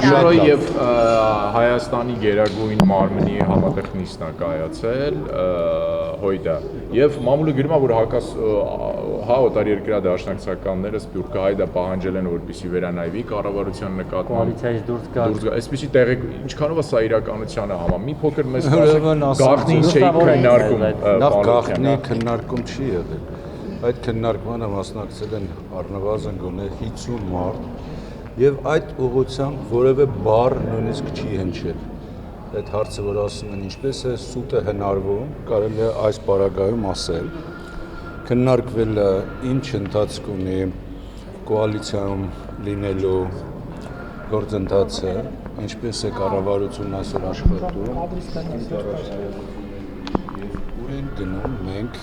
Շուշոյի եւ Հայաստանի գերագույն մարմնի համատեղ նիստն է կայացել հոյդա եւ մամուլը գրում է որ հա օտարերկրյա դաշնակցականները Սփյուռքահայդը պահանջել են որպեսզի վերանայվի կառավարության նկատմամբ կոալիցիայից դուրս գալ այսպեսի տեղեկ ինչքանով է սա իրականությանը համա մի փոքր մեզ գաղտնի չէի քննարկում նախ գաղտնի քննարկում չի եղել այդ քննարկմանը մասնակցել են առնվազն գոնե 50 մարդ եւ այդ ուղղությամբ որևէ բառ նույնիսկ չի հնչել այդ հարցը որ ասում են ինչպես է սուտը հնարվում կարելի է այս պարագայում ասել քննարկվել է ինչ ընթացք ունի կոալիցիայում լինելու գործընթացը ինչպես է կառավարությունն այսօր աշխատում ուր են գնում մենք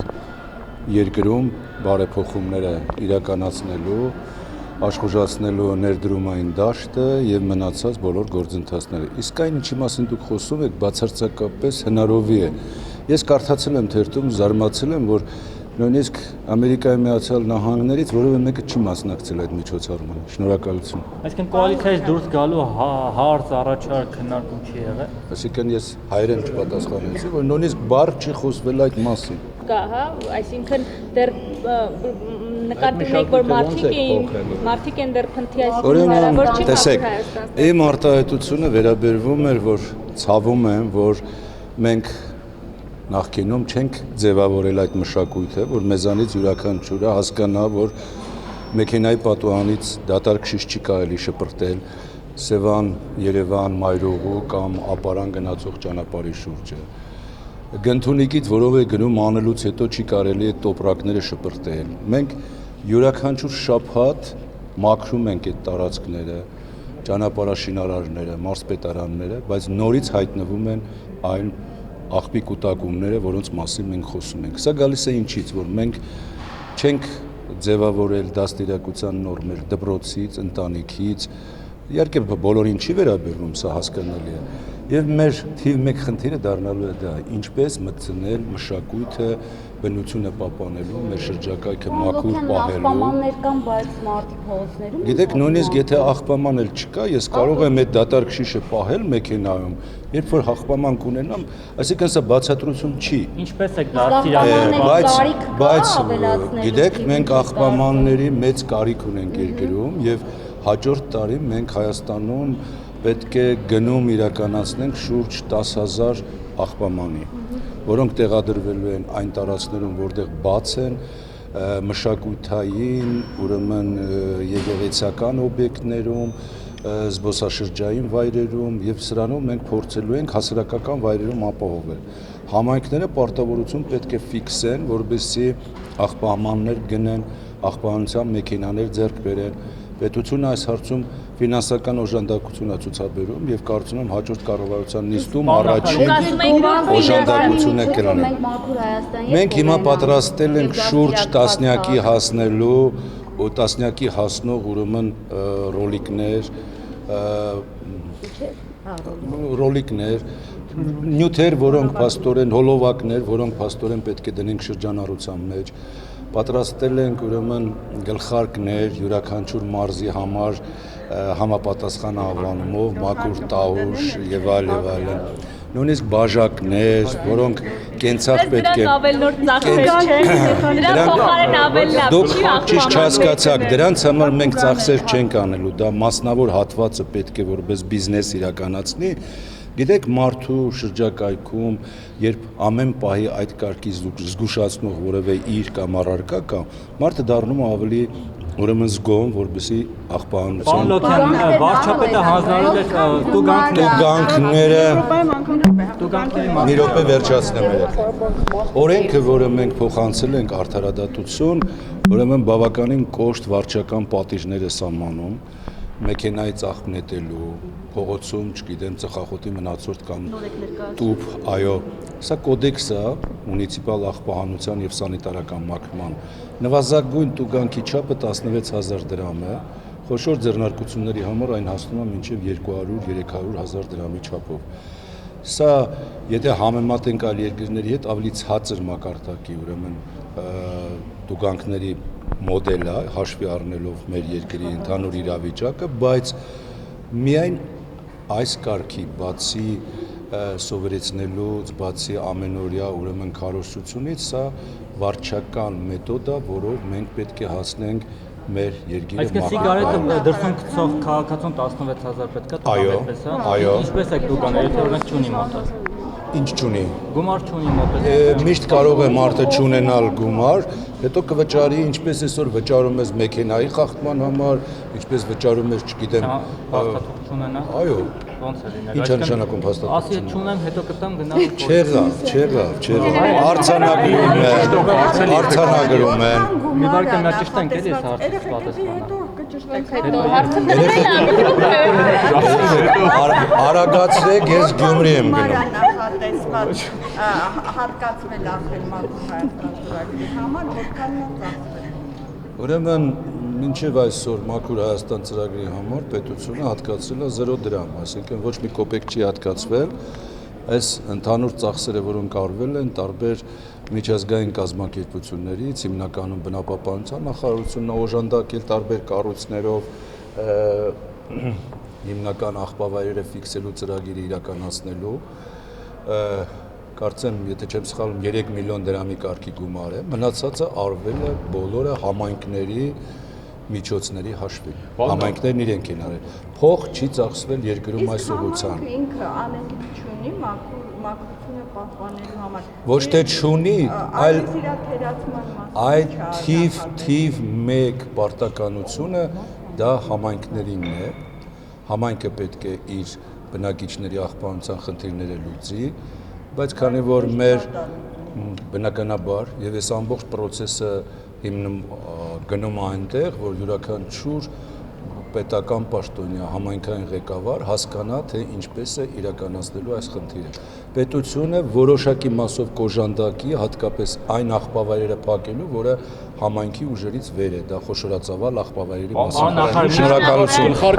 երկրում բարեփոխումները իրականացնելու աշխուժացնելու ներդրումային դաշտը եւ մնացած բոլոր գործընթացները։ Իսկ այն ինչի մասին դուք խոսում եք, բացարձակապես հնարովի է։ Ես կարդացել եմ թերթում, զարմացել եմ, որ նույնիսկ Ամերիկայի Միացյալ Նահանգներից որևէ մեկը չի մասնակցել այդ միջոցառմանը։ Շնորհակալություն։ Այսինքն կոալիցիայից դուրս գալու հարց առաջարկ քննարկում չի եղել։ Այսինքն ես հայերեն չպատասխանեցի, որ նույնիսկ բառ չի խոսվել այդ մասին։ Կա, հա, այսինքն դեռ նկատում եք, որ մարդիկ են դեռ փնթի այսինքն հնարավոր չի տեսեք, իմ արտահայտությունը վերաբերվում էր, որ ցավում եմ, որ մենք նախկինում չենք ձևավորել այդ մշակույթը, որ մեզանից յուրաքանչյուրը հասկանա, որ մեքենայի պատուհանից դատարկ շիշ չի կարելի շպրտել Սևան, Երևան, Մայրուղու կամ Ապարան գնացող ճանապարհի շուրջը։ Գնթունիկից որով է գնում անելուց հետո չի կարելի այդ տոպրակները շպրտել։ Մենք յուրաքանչյուր շաբաթ մաքրում ենք այդ տարածքները, ճանապարհաշինարարները, մարզպետարանները, բայց նորից հայտնվում են այն աղբի կուտակումները, որոնց մասին մենք խոսում ենք։ Սա գալիս է ինչից, որ մենք չենք ձևավորել դաստիարակության նորմեր դպրոցից, ընտանիքից, իհարկե բոլորին չի վերաբերվում, սա հասկանալի է։ Եվ մեր թիվ 1 խնդիրը դառնալու է դա, ինչպես մտցնել մշակույթը բնությունը պահպանելու, մեր շրջակայքը մաքուր պահելու։ Աղբամաններ կան, բայց մարդիկ փողոցներում։ Գիտեք, նույնիսկ եթե աղբաման էլ չկա, ես կարող եմ այդ դատարկ շիշը պահել մեքենայում, երբ որ աղբաման կունենամ, այսինքն սա բացատրություն չի։ Ինչպես է դաստիարակել, բայց գիտեք, մենք աղբամանների մեծ կարիք ունենք երկրում եւ հաջորդ տարի մենք Հայաստանում պետք է գնում իրականացնենք շուրջ 10,000 աղբամանի, որոնք տեղադրվելու են այն տարածքներում, որտեղ բաց են մշակութային, ուրեմն եկեղեցական օբյեկտներում, զբոսաշրջային վայրերում եւ սրանով մենք փորձելու ենք հասարակական վայրերում ապահովել։ Համայնքները պարտավորություն պետք է ֆիքսեն, որպեսզի աղբամաններ գնեն, աղբանության մեքենաներ ձեռք բերեն։ Պետությունը այս հարցում ֆինանսական օժանդակություն է ցուցաբերում եւ կարծում եմ հաջորդ կառավարության նիստում առաջին օժանդակությունը կլինի։ Մենք հիմա պատրաստել ենք շուրջ տասնյակի հասնելու ու տասնյակի հասնող ուրեմն ռոլիկներ, նյութեր, որոնք փաստորեն հոլովակներ, որոնք փաստորեն պետք է դնենք շրջանառության մեջ։ Պատրաստել ենք ուրեմն գլխարկներ յուրաքանչյուր մարզի համար համապատասխան անվանումով, մաքուր տաղուշ եւ այլն։ Նույնիսկ բաժակներ, որոնք կենցաղ պետք է Դուք ճիշտ չհասկացաք, դրանց համար մենք ծախսեր չենք անելու, դա մասնավոր հատվածը պետք է որպես բիզնես իրականացնի։ Գիտեք, մարդու շրջակայքում, երբ ամեն պահի այդ կարգի զգուշացնող որևէ իր կամ առարկա կա, մարդը դառնում ավելի ուրեմն զգոն, որպեսզի աղբանության վարչապետը հանձնարարել է տուգանքները մի րոպե վերջացնեմ երեք։ Օրենքը, որը մենք փոխանցել ենք արդարադատություն, ուրեմն բավականին կոշտ վարչական պատիժներ է սահմանում, մեքենայի ծաղկ նետելու, փողոցում, չգիտեմ, ծխախոտի մնացորդ կամ տուփ, այո, սա կոդեքս է մունիցիպալ աղբահանության եւ սանիտարական մաքրման։ Նվազագույն տուգանքի չափը 16,000 դրամ է, խոշոր ձեռնարկությունների համար այն հասնում է մինչև 200-300,000 դրամի չափով։ Սա, եթե համեմատենք այլ երկրների հետ, ավելի ցածր մակարդակի, ուրեմն տուգանքների մոդել է, հաշվի առնելով մեր երկրի ընդհանուր իրավիճակը, բայց միայն այս կարգի բացի սովորեցնելուց, բացի ամենօրյա ուրեմն քարոզությունից, սա վարչական մեթոդ է, որով մենք պետք է հասնենք մեր երկիրը Այսինքն սիգարետը դրսում գցող քաղաքացուն 16000 պետք է տվավերպես, հա։ Այո։ Ինչպես եք դուք անում, եթե օրինակ չունի մոտը։ Ինչ չունի։ Գումար չունի մոտը։ Միշտ կարող է մարդը չունենալ գումար, հետո կվճարի, ինչպես այսօր վճարում ես մեքենայի խախտման համար, ինչպես վճարում ես, չգիտեմ, Փաստաթուղթ չունենա։ այո, Ոնց է լինել։ ինչ է նշանակում փաստաթուղթ։ Ասի չունեմ, հետո կտամ գնալ։ Չեղավ, արձանագրում են, Մի վարքա նա ճիշտ ենք էլի այս հարցից պատասխանը։ Հետո հարցը դրել է արագացրեք, ես Գյումրի եմ գնում։ Նախատեսված հարկացվել արդեն մաքուր Հայաստան ծրագրի համար, որքան նա ծախսվել։ Ուրեմն մինչև այսօր մաքուր Հայաստան ծրագրի համար պետությունը հատկացրել է 0 դրամ, այսինքն ոչ մի կոպեկ չի հատկացվել, այս ընդհանուր ծախսերը, որոնք արվել են տարբեր միջազգային կազմակերպություններից, հիմնականում բնապահպանության նախարարությունն օժանդակել տարբեր կառույցներով հիմնական աղբավայրերը ֆիքսելու ծրագիրը իրականացնելու, կարծեմ, եթե չեմ սխալվում, 3 միլիոն դրամի կարգի գումար է, մնացածը արվել է բոլորը համայնքների միջոցների հաշվին։ Համայնքներն իրենք են արել։ Փող չի ծախսվել երկրում այս ուղղությամբ։ Ինքը անելիք չունի մաքրությունը պահպանելու համար։ Ոչ թե չունի, այլ իր թերացման այդ թիվ 1 պարտականությունը դա համայնքներինն է։ Համայնքը պետք է իր բնակիչների աղբանության խնդիրները լուծի, բայց քանի որ մեր բնականաբար եւ այս ամբողջ process-ը գնում է այնտեղ, որ յուրաքանչյուր պետական պաշտոնյա, համայնքային ղեկավար հասկանա, թե ինչպես է իրականացնելու այս խնդիրը։ Պետությունը որոշակի մասով կոժանդակի, հատկապես այն աղբավայրերը փակելու, որը համայնքի ուժերից վեր է, դա խոշորածավալ աղբավայրերի մասին։ Շնորհակալություն։